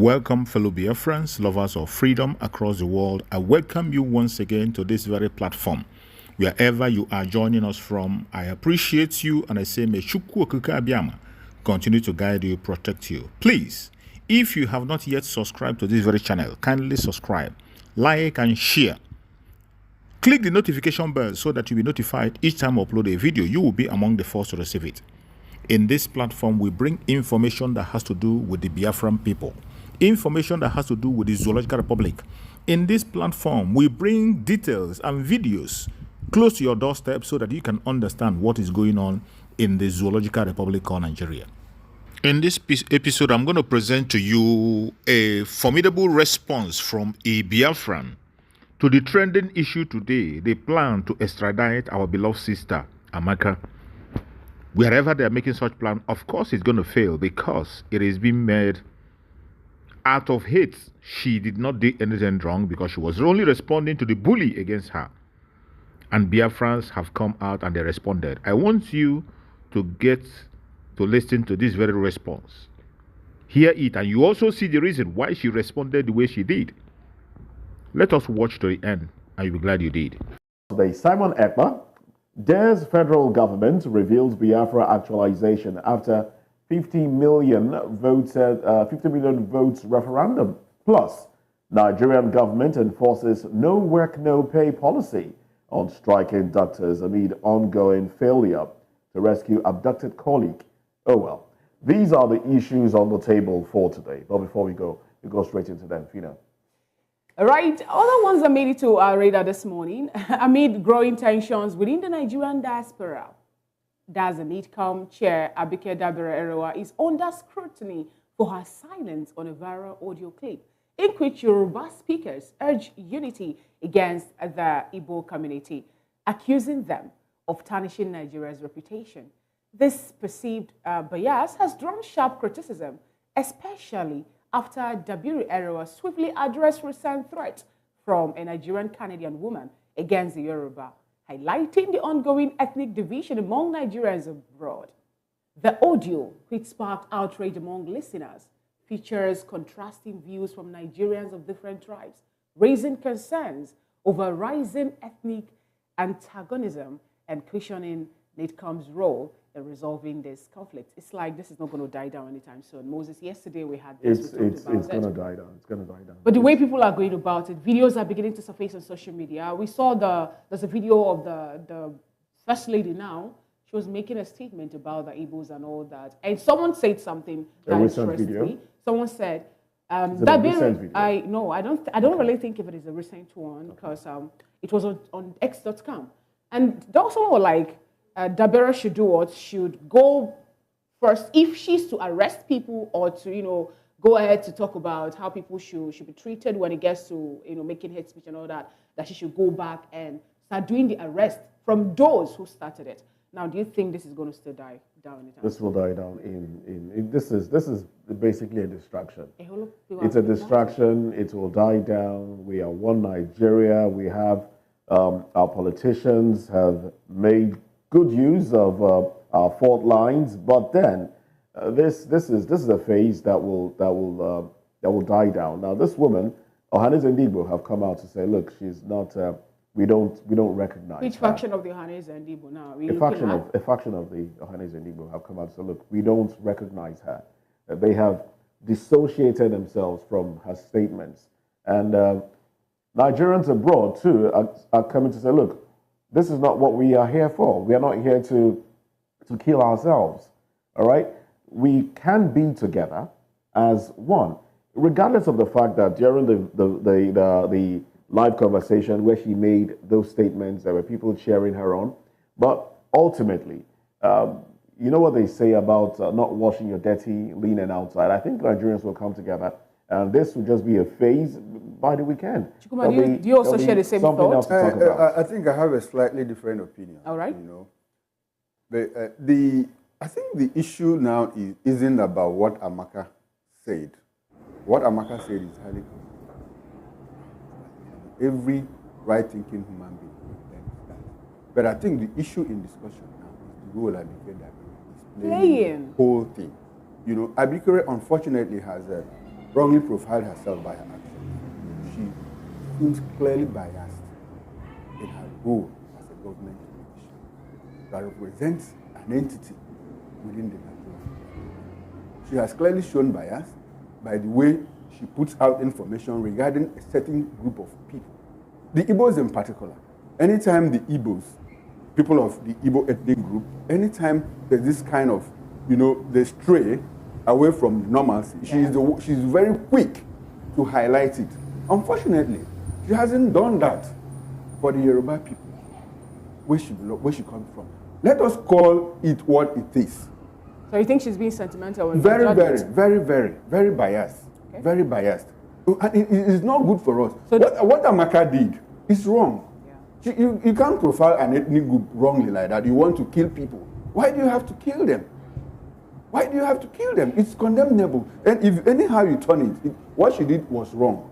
Welcome, fellow Biafrans, lovers of freedom across the world. I welcome you once again to this very platform. Wherever you are joining us from, I appreciate you and I say, may Chukwu Okike Abiyama continue to guide you, protect you. Please, if you have not yet subscribed to this very channel, kindly subscribe, like and share. Click the notification bell so that you'll be notified each time I upload a video. You will be among the first to receive it. In this platform, we bring information that has to do with the Biafran people. Information that has to do with the Zoological Republic. In this platform, we bring details and videos close to your doorstep so that you can understand what is going on in the Zoological Republic of Nigeria. In this episode, I'm going to present to you a formidable response from a Biafran to the trending issue today. They plan to extradite our beloved sister, Amaka. Wherever they are making such plan, of course it's going to fail because it is being made out of hate. She did not do anything wrong because she was only responding to the bully against her. And Biafrans have come out and they responded. I want you to get to listen to this very response. Hear it, and you also see the reason why she responded the way she did. Let us watch to the end, and you'll be glad you did. Today, Simon Ekpa dares federal government reveals Biafra actualization after 50 million votes referendum. Plus, Nigerian government enforces no work, no pay policy on striking doctors amid ongoing failure to rescue abducted colleague. Oh well, these are the issues on the table for today. But before we go straight into them. Fina. All right, other ones that made it to our radar this morning amid growing tensions within the Nigerian diaspora. That's the NITCOM chair, Abike Dabere-Erewa, is under scrutiny for her silence on a viral audio clip in which Yoruba speakers urge unity against the Igbo community, accusing them of tarnishing Nigeria's reputation. This perceived bias has drawn sharp criticism, especially after Dabere-Erewa swiftly addressed recent threats from a Nigerian-Canadian woman against the Yoruba, highlighting the ongoing ethnic division among Nigerians abroad. The audio, which sparked outrage among listeners, features contrasting views from Nigerians of different tribes, raising concerns over rising ethnic antagonism and questioning NITCOM's role in resolving this conflict. It's like this is not going to die down anytime soon. Moses, yesterday we had this. It's going to die down. It's going to die down. But the way people are going about it, videos are beginning to surface on social media. We saw there's a video of the first lady now. She was making a statement about the Igbos and all that. And someone said something that interested me. Someone said, that video? I don't really think if it is a recent one because it was on X.com. And those someone were like, Dabere should do what? Should go first if she's to arrest people or to, go ahead to talk about how people should be treated when it gets to, making hate speech and all that, that she should go back and start doing the arrest from those who started it. Now, do you think this is going to still die down anytime? This will die down this is basically a distraction. It's a distraction. It will die down. We are one Nigeria. We have our politicians have made good use of our fault lines, but then this is a phase that will die down. Now, this woman, Ohanes and Igbo, have come out to say, look, she's not. We don't recognize. Which her. faction of the Ohanes and Igbo now? A faction of the Ohanes and Igbo have come out to say, look, we don't recognize her. They have dissociated themselves from her statements, and Nigerians abroad too are coming to say, look, this is not what we are here for. We are not here to kill ourselves, all right? We can be together as one, regardless of the fact that during the live conversation where she made those statements, there were people cheering her on. But ultimately, you know what they say about not washing your dirty linen outside. I think Nigerians will come together, and this will just be a phase by the weekend. Chukuma, do you also share the same thought? I think I have a slightly different opinion. All right. But I think the issue now isn't about what Amaka said. What Amaka said is highly controversial. Every right-thinking human being understands that. But I think the issue in discussion now is the role Abike Dabere is playing the whole thing. Abike unfortunately has wrongly profiled herself by her actions. She seems clearly biased in her role as a government official that represents an entity within the Nigerian government. She has clearly shown bias by the way she puts out information regarding a certain group of people. The Igbos in particular. Anytime the Igbos, people of the Igbo ethnic group, anytime there's this kind of, they stray away from normalcy, she's very quick to highlight it. Unfortunately, she hasn't done that for the Yoruba people, where she comes from. Let us call it what it is. So you think she's being sentimental? Very biased. Okay. Very biased. And it is not good for us. So what Amaka did is wrong. Yeah. You can't profile an ethnic group wrongly like that. You want to kill people. Why do you have to kill them? Why do you have to kill them? It's condemnable. And if anyhow you turn it, what she did was wrong.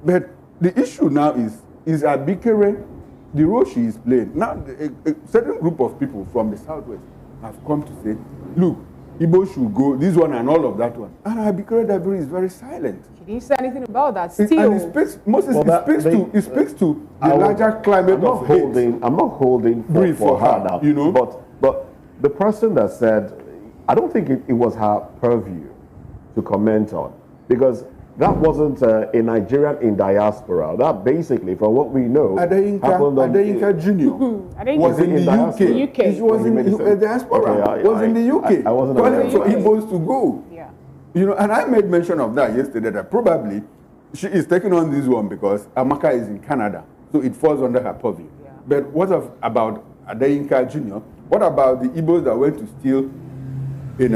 But the issue now is Abikere, the role she is playing. Now, a certain group of people from the Southwest have come to say, look, Igbo should go, this one and all of that one. And Abikere Dabiri is very silent. She didn't say anything about that. Still. It speaks to the larger climate of hate. I'm not holding for her now. But the person that said, I don't think it was her purview to comment on, because that wasn't a Nigerian in diaspora. That basically, from what we know, Adeyinka Jr. was in the UK. He was in the diaspora. Was in the UK. I wasn't calling for Igbos to go. Yeah. And I made mention of that yesterday. That probably she is taking on this one because Amaka is in Canada, so it falls under her purview. Yeah. But what about Adeyinka Jr.? What about the Igbos that went to steal in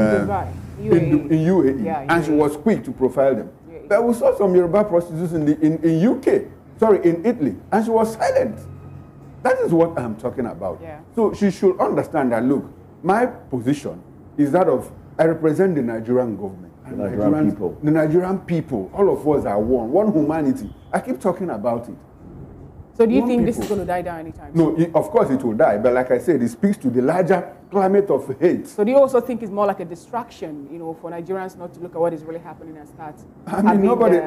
UAE? Yeah, and she was quick to profile them. But we saw some Yoruba prostitutes in UK, in Italy, and she was silent. That is what I'm talking about. Yeah. So she should understand that, look, my position is that of, I represent the Nigerian government. The Nigerian people. The Nigerian people. All of us are one humanity. I keep talking about it. So do you think this is going to die down anytime soon? No, of course it will die. But like I said, it speaks to the larger climate of hate. So do you also think it's more like a distraction, for Nigerians not to look at what is really happening and start? Nobody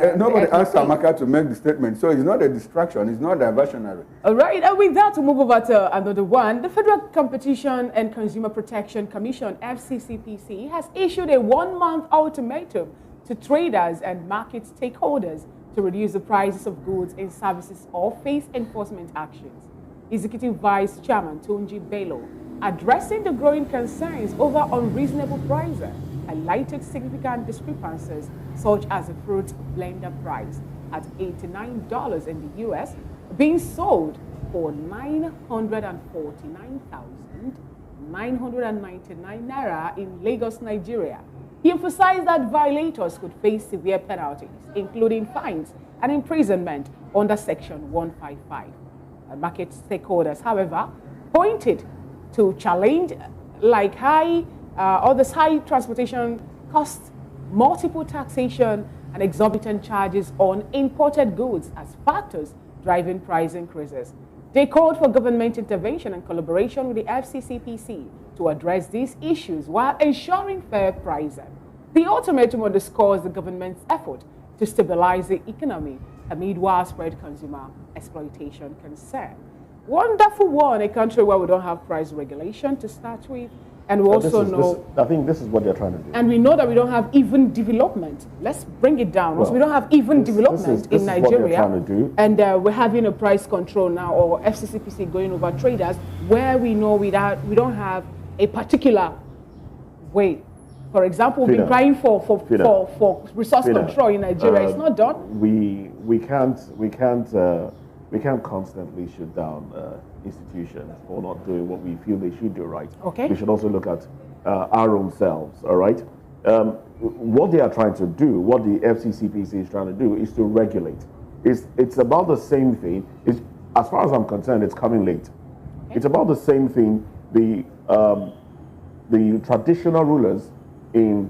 asked Amaka to make the statement. So it's not a distraction. It's not diversionary. All right. And with that, we'll move over to another one. The Federal Competition and Consumer Protection Commission, FCCPC, has issued a 1-month ultimatum to traders and market stakeholders to reduce the prices of goods and services or face enforcement actions. Executive Vice Chairman Tunji Bello, addressing the growing concerns over unreasonable prices, highlighted significant discrepancies such as the fruit blender price at $89 in the US being sold for 949,999 naira in Lagos, Nigeria. He emphasized that violators could face severe penalties, including fines and imprisonment under Section 155. Market stakeholders, however, pointed to challenge like high transportation costs, multiple taxation, and exorbitant charges on imported goods as factors driving price increases. They called for government intervention and collaboration with the FCCPC to address these issues while ensuring fair pricing. The ultimatum underscores the government's effort to stabilize the economy amid widespread consumer exploitation concern. Wonderful one, a country where we don't have price regulation to start with, and we also know... I think this is what they're trying to do. And we know that we don't have even development. Let's bring it down. Well, we don't have even development in Nigeria. What they're trying to do. And we're having a price control now, or FCCPC going over traders, where we know we don't have a particular way. For example, we've been crying for resource control in Nigeria. It's not done. We can't constantly shut down institutions for not doing what we feel they should do, right? Okay. We should also look at our own selves, all right? What they are trying to do, what the FCCPC is trying to do, is to regulate. It's about the same thing. As far as I'm concerned, it's coming late. Okay. It's about the same thing the traditional rulers in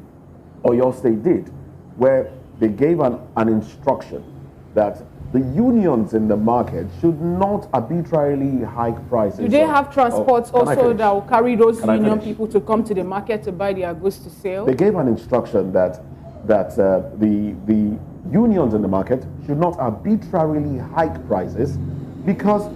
Oyo State did, where they gave an instruction that the unions in the market should not arbitrarily hike prices. Do they have transports also that will carry those union people to come to the market to buy their goods to sell? They gave an instruction that that the unions in the market should not arbitrarily hike prices, because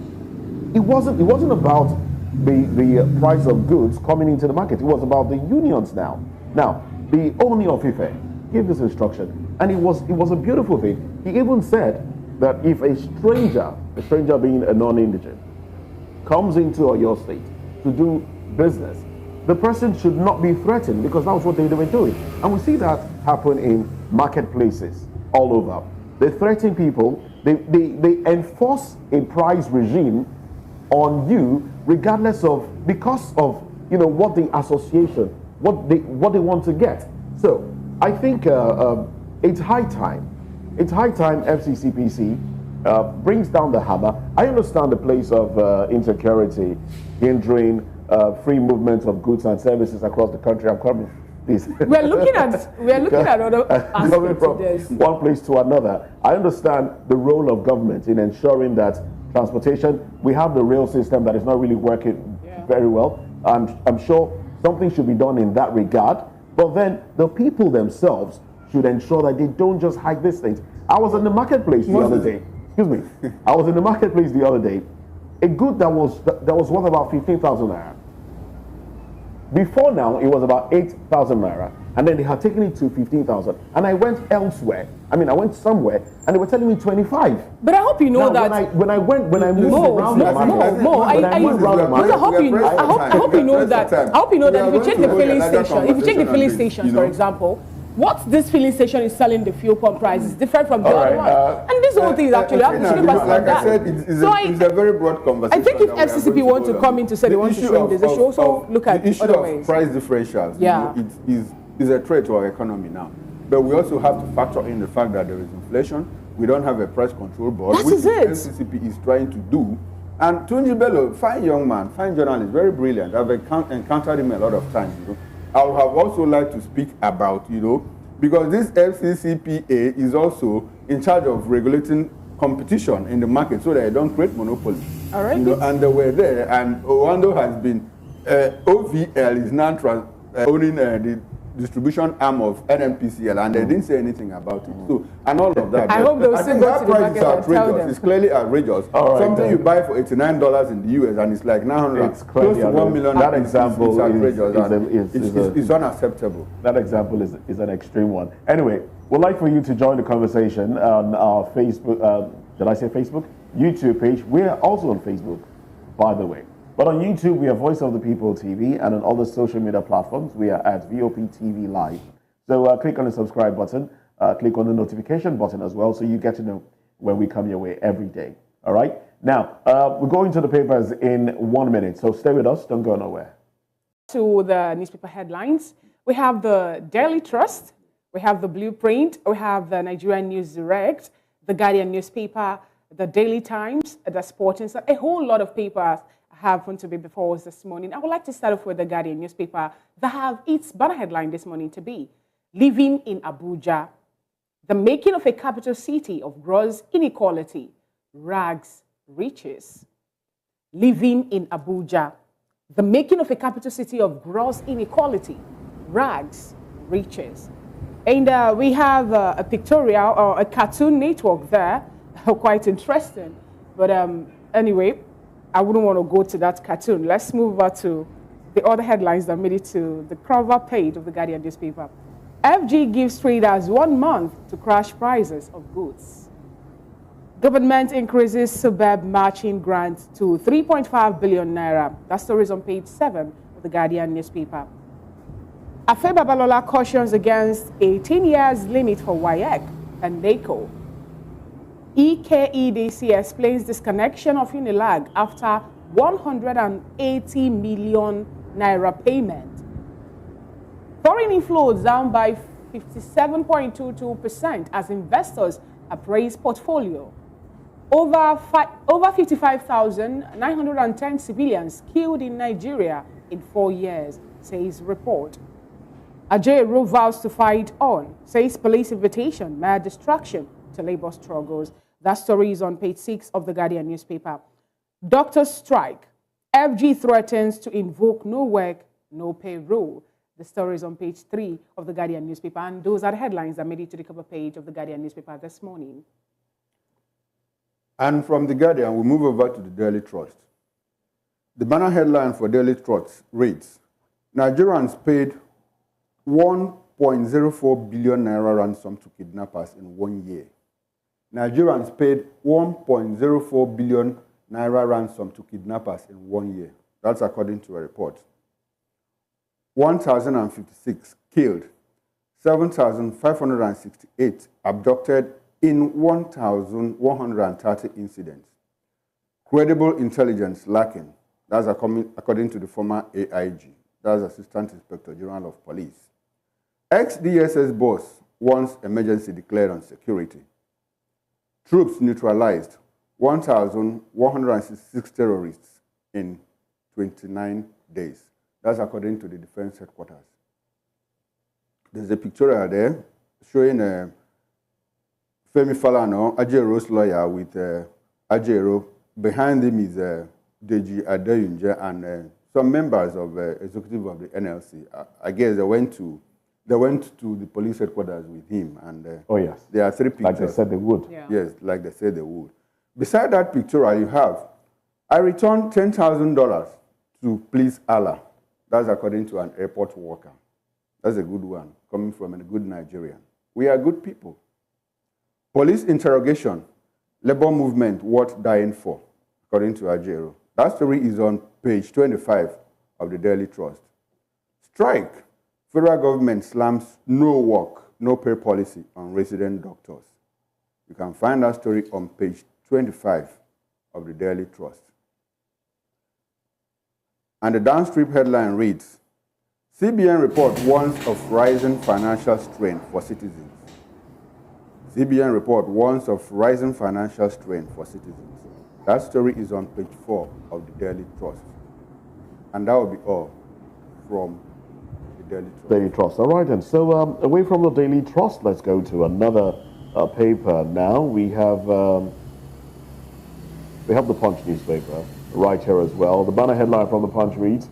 it wasn't about the price of goods coming into the market. It was about the unions now. Now, the Oni of Ife gave this instruction, and it was a beautiful thing. He even said that if a stranger being a non-indigent, comes into your state to do business, the person should not be threatened, because that was what they were doing. And we see that happen in marketplaces all over. They threaten people, they enforce a price regime on you regardless of, because of, you know, what the association, what they want to get. So I think it's high time FCCPC brings down the hammer. I understand the place of insecurity hindering free movement of goods and services across the country. I'm coming. Please. We're looking at other aspects from of this. one place to another. I understand the role of government in ensuring that transportation, we have the rail system that is not really working very well. I'm sure something should be done in that regard. But then the people themselves should ensure that they don't just hike these things. I was in the marketplace the other day. Excuse me. I was in the marketplace the other day. A good that was worth about 15,000 naira. Before now, it was about 8,000 naira, and then they had taken it to 15,000. And I went elsewhere. I mean, I went somewhere, and they were telling me 25. But I hope you know now, that when I moved around the market, I hope you know that if you check the filling stations, for example, what this filling station is selling the fuel pump price is different from the other one. And this whole thing is actually happening. Like I said, it's a very broad conversation. I think if FCCP want to come in to say they want to shrink this, they should also look at the issue other of ways. price differentials. Yeah. You know, is a threat to our economy now. But we also have to factor in the fact that there is inflation. We don't have a price control board, which FCCP is trying to do. And Tunji Bello, fine young man, fine journalist, very brilliant. I've encountered him a lot of times. You know. I would have also liked to speak about, you know, because this FCCPA is also in charge of regulating competition in the market so that they don't create monopoly. All right. You know, and they were there, and Owando has been, OVL is now owning the distribution arm of NMPCL, and they didn't say anything about it. So, and all of that. I hope they will still go to the market and tell them. It's clearly outrageous. Right, something you buy for $89 in the US, and it's like 900. It's close to 1 million. That example is outrageous. is unacceptable. That example is an extreme one. Anyway, we'd like for you to join the conversation on our Facebook. Did I say Facebook? YouTube page. We are also on Facebook, by the way. But on YouTube, we are Voice of the People TV, and on all the social media platforms, we are at VOP TV Live. So click on the subscribe button, click on the notification button as well, so you get to know when we come your way every day. All right? Now, we're going to the papers in 1 minute, so stay with us. Don't go nowhere. To the newspaper headlines, we have the Daily Trust, we have the Blueprint, we have the Nigerian News Direct, the Guardian newspaper, the Daily Times, the Sporting, so a whole lot of papers happened to be before us this morning. I would like to start off with the Guardian newspaper that have its banner headline this morning to be Living in Abuja, the making of a capital city of gross inequality, rags, riches. Living in Abuja, the making of a capital city of gross inequality, rags, riches. And we have a pictorial or a cartoon network there, quite interesting. But anyway, I wouldn't want to go to that cartoon. Let's move over to the other headlines that made it to the cover page of the Guardian newspaper. FG gives traders 1 month to crash prices of goods. Government increases suburb matching grant to 3.5 billion naira. That story is on page 7 of the Guardian newspaper. Afe Babalola cautions against 18 years limit for WAEC and NACO. EKEDC explains disconnection of Unilag after 180 million naira payment. Foreign inflows down by 57.22% as investors appraise portfolio. Over 55,910 civilians killed in Nigeria in 4 years, says report. Ajay vows to fight on, says police invitation, mere distraction to labor struggles. That story is on page 6 of the Guardian newspaper. Doctors strike. FG threatens to invoke no work, no pay rule. The story is on page 3 of the Guardian newspaper, and those are the headlines that made it to the cover page of the Guardian newspaper this morning. And from the Guardian, we move over to the Daily Trust. The banner headline for Daily Trust reads, Nigerians paid 1.04 billion naira ransom to kidnappers in 1 year. Nigerians paid 1.04 billion naira ransom to kidnappers in 1 year. That's according to a report. 1,056 killed, 7,568 abducted in 1,130 incidents. Credible intelligence lacking. That's according to the former AIG. That's Assistant Inspector General of Police. Ex-DSS boss wants emergency declared on security. Troops neutralized 1,166 terrorists in 29 days. That's according to the Defense Headquarters. There's a pictorial there showing Femi Falana, Ajero's lawyer, with Ajero. Behind him is Deji Adeyunje and some members of executive of the NLC. I guess they went to the police headquarters with him, and oh yes, there are 3 pictures. Like they said they would. Yeah. Yes, like they said they would. Beside that pictorial, you have, I returned $10,000 to please Allah. That's according to an airport worker. That's a good one, coming from a good Nigerian. We are good people. Police interrogation, labor movement worth dying for, according to Ajero. That story is on page 25 of the Daily Trust. Strike. Federal government slams no work, no pay policy on resident doctors. You can find that story on page 25 of the Daily Trust. And the downstream headline reads, CBN report warns of rising financial strain for citizens. CBN report warns of rising financial strain for citizens. That story is on page 4 of the Daily Trust. And that will be all from the Daily Trust. Daily Trust. All right, and so away from the Daily Trust, let's go to another paper now. We have the Punch newspaper right here as well. The banner headline from the Punch reads,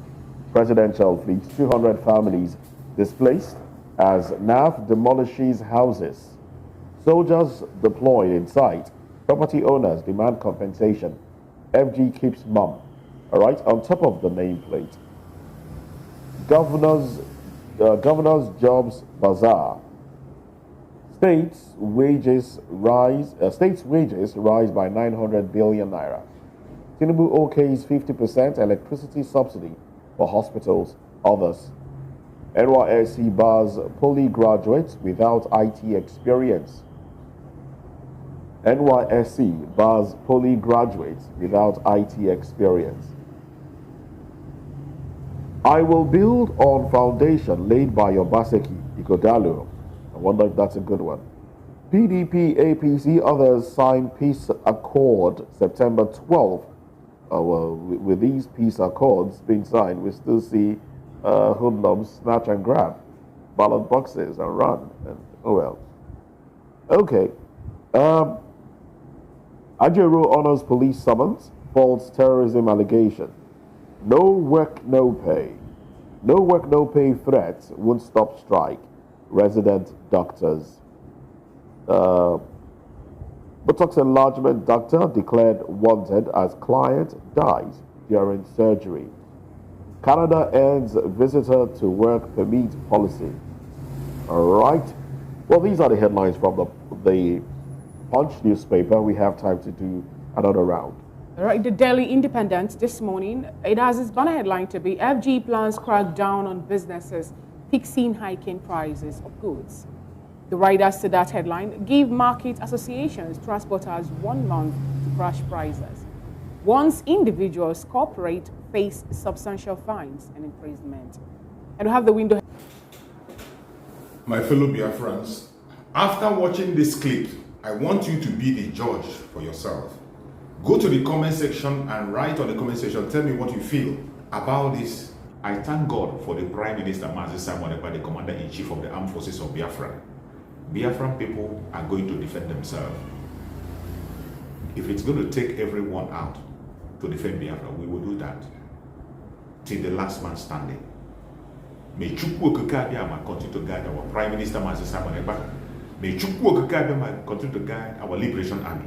Presidential fleet, 200 families displaced as NAF demolishes houses. Soldiers deployed in sight. Property owners demand compensation. FG keeps mum. All right, on top of the nameplate. Governor's Jobs Bazaar. States wages rise by 900 billion naira. Tinubu OK's 50% electricity subsidy for hospitals, others. NYSC bars poly graduates without IT experience. NYSC bars poly graduates without IT experience. I will build on foundation laid by Obaseki, Igodalo. I wonder if that's a good one. PDP, APC, others sign peace accord September 12th. Well, with these peace accords being signed, we still see hoodlums snatch and grab ballot boxes and run. And, oh well. Okay. Ajero honors police summons, false terrorism allegation. No work, no pay. No work, no pay threats won't stop strike. Resident doctors. Botox enlargement doctor declared wanted as client dies during surgery. Canada ends visitor to work permit policy. All right. Well, these are the headlines from the Punch newspaper. We have time to do another round. All right, the Daily Independent this morning, it has its banner headline to be FG plans crack down on businesses, fixing hiking prices of goods. The writers to that headline give market associations, transporters 1 month to crash prices. Once individuals cooperate, face substantial fines and imprisonment. And we have the window. My fellow Biafrans, after watching this clip, I want you to be the judge for yourself. Go to the comment section and write on the comment section, tell me what you feel about this. I thank God for the Prime Minister, Mazi Simon Ekpa, the Commander-in-Chief of the Armed Forces of Biafra. Biafran people are going to defend themselves. If it's going to take everyone out to defend Biafra, we will do that till the last man standing. May Chukwu Okeke continue to guide our Prime Minister, Mazi Simon Ekpa. May Chukwu Okeke continue to guide our Liberation Army.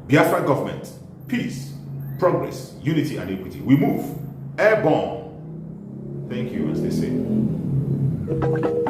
Biafra government, peace, progress, unity, and equity. We move airborne. Thank you, and stay safe.